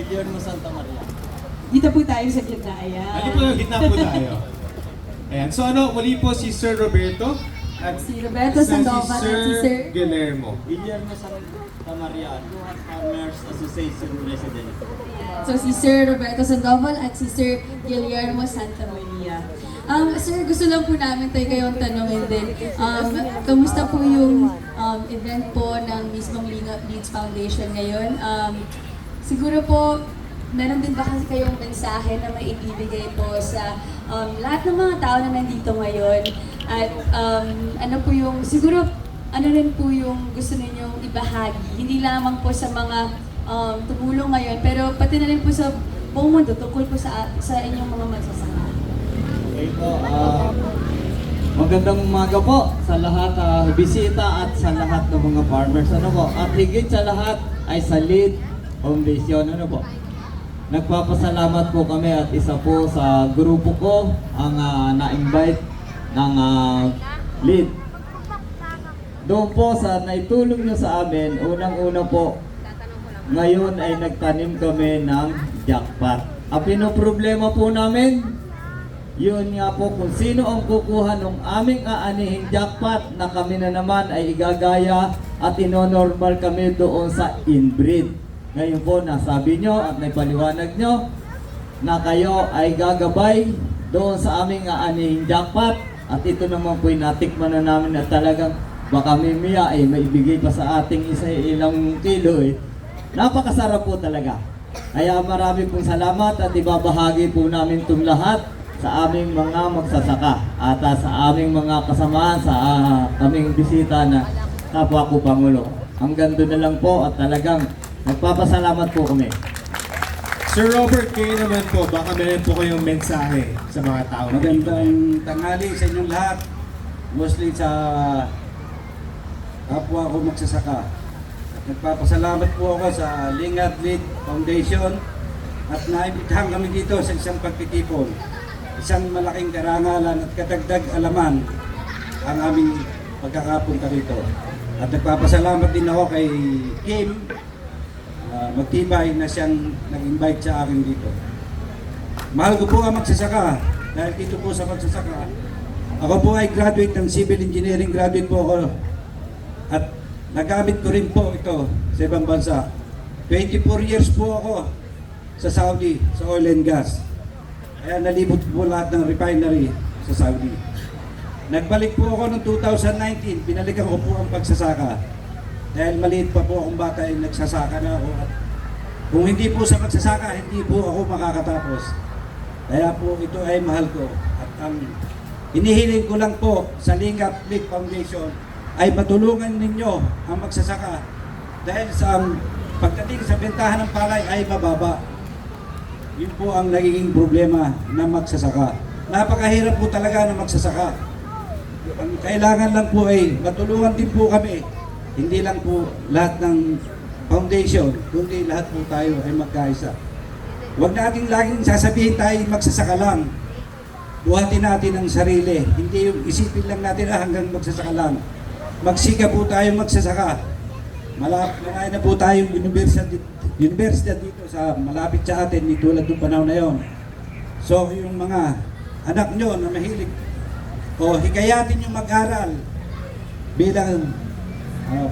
Guillermo Santa Maria. Dito po tayo sa gitna. Ayan. Ano po yung gitna po tayo? Ayan. So ano, muli po si Sir Roberto at Si Roberto isa Sandoval at si Sir Guillermo. Guillermo Santa Maria, Luhat Farmers Association President. So si Sir Roberto Sandoval at si Sir Guillermo Santa Maria. Sir, gusto lang po namin tayo kayong tanongin din. Kamusta po yung event po ng mismong Leeds Foundation ngayon? Siguro po, meron din ba kasi kayong mensahe na may ibibigay po sa lahat ng mga tao na nandito ngayon? At ano po yung, siguro, ano rin po yung gusto ninyong ibahagi? Hindi lamang po sa mga tumulong ngayon, pero pati na rin po sa buong mundo tungkol po sa inyong mga magsasaka. Okay po, magandang umaga po sa lahat bisita at sa lahat ng mga farmers. Ano po? At higit sa lahat ay sa Lead Foundation. Ano po? Nagpapasalamat po kami at isa po sa grupo ko ang na-invite ng Lead. Doon po sa naitulong nyo sa amin, unang-una po, ngayon ay nagtanim kami ng jackpot. Ang pinoproblema po namin, yun nga po kung sino ang kukuha ng aming aanihing jackpot na kami na naman ay igagaya at inonormal kami doon sa inbreed. Ngayon po, nasabi nyo at naipaliwanag nyo na kayo ay gagabay doon sa aming aanihing jackpot at ito naman po natikman na namin na talagang baka mimiya ay maibigay pa sa ating ilang kilo eh. Napakasarap po talaga. Kaya marami pong salamat at ibabahagi po namin itong lahat sa aming mga magsasaka at sa aming mga kasamahan sa kaming bisita na kapwa ko Pangulo. Hanggang doon na lang po at talagang nagpapasalamat po kami. Sir Robert, kayo naman po, baka meron po kayong mensahe sa mga tao. Magandang tanghali sa inyong lahat, mostly sa kapwa ko magsasaka. At nagpapasalamat po ako sa Lingard Lead Foundation at naimbitahan kami dito sa isang pagtitipon. Isang malaking karangalan at katagdag alaman ang aming pagkakapunta rito. At nagpapasalamat din ako kay Kim Magtibay na siyang nag-invite sa akin dito. Mahal ko po ang magsasaka dahil dito po sa magsasaka. Ako po ay graduate ng Civil Engineering, graduate po ako. At nagamit ko rin po ito sa ibang bansa. 24 years po ako sa Saudi, sa oil and gas. Kaya nalibot po lahat ng refinery sa Saudi. Nagbalik po ako noong 2019, binalikan ko po ang pagsasaka. Dahil maliit pa po akong bata ay nagsasaka na ako. At kung hindi po sa pagsasaka, hindi po ako makakatapos. Kaya po ito ay mahal ko. At ang hinihiling ko lang po sa Lingard Lead Foundation ay matulungan ninyo ang magsasaka. Dahil sa pagdating sa bentahan ng palay ay mababa. Yun po ang nagiging problema ng magsasaka. Napakahirap po talaga ng magsasaka. Ang kailangan lang po ay matulungan din po kami. Hindi lang po lahat ng foundation, kundi lahat po tayo ay magkaisa. Huwag natin laging sasabihin tayo magsasaka lang. Buhatin natin ang sarili. Hindi yung isipin lang natin hanggang magsasaka lang. Magsika po tayo magsasaka. Malaki na po tayong universidad dito sa malapit sa atin, ni tulad ng panahon na yon. So yung mga anak nyo na mahilig o hikayatin yung mag-aral bilang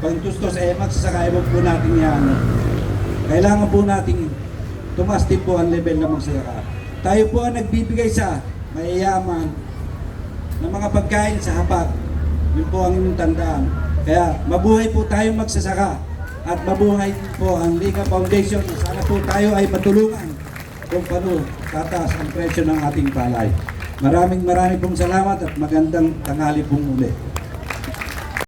pagtustos sa magsasaka, ewan po natin yan. Kailangan po natin tumas din po ang level ng magsasaka. Tayo po ang nagbibigay sa mayayaman ng mga pagkain sa hapat. Yun po ang inyong tandaan. Kaya mabuhay po tayong magsasaka at mabuhay po ang Liga Foundation. Sana po tayo ay matulungan kung paano tataas ang presyo ng ating palay. Maraming pong salamat at magandang tanghali pong uli.